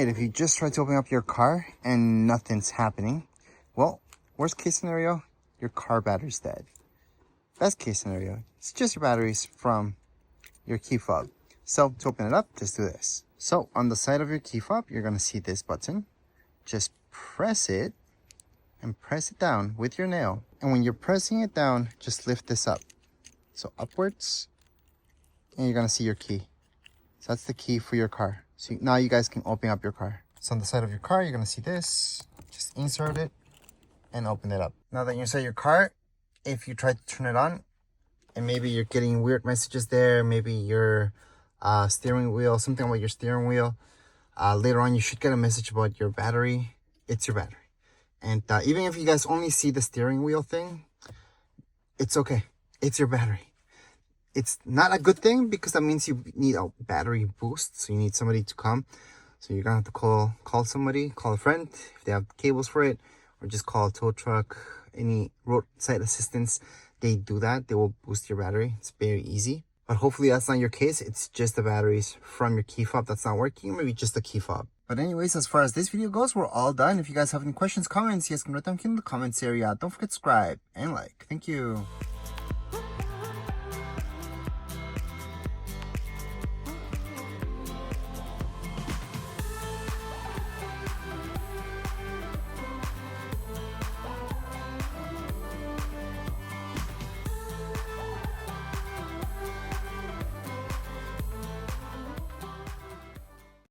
Alright, if you just tried to open up your car and nothing's happening, well, worst case scenario, your car battery's dead. Best case scenario, it's just your batteries from your key fob. So to open it up, just do this. So on the side of your key fob, you're gonna see this button. Just press it and press it down with your nail. And when you're pressing it down, just lift this up. So upwards, and you're gonna see your key. So that's the key for your car. So now you guys can open up your car. So on the side of your car, you're gonna see this. Just insert it and open it up. Now that you're inside your car, if you try to turn it on, and maybe you're getting weird messages there, maybe your steering wheel, something about your steering wheel, later on you should get a message about your battery. It's your battery. And even if you guys only see the steering wheel thing, it's okay. It's your battery. It's not a good thing because that means you need a battery boost. So you need somebody to come. So you're gonna have to call somebody, call a friend if they have cables for it, or just call a tow truck, any roadside assistance. They do that. They will boost your battery. It's very easy. But hopefully that's not your case. It's just the batteries from your key fob that's not working, maybe just the key fob. But anyways, as far as this video goes, we're all done. If you guys have any questions, comments, you guys can write them in the comments area. Don't forget to subscribe and like. Thank you.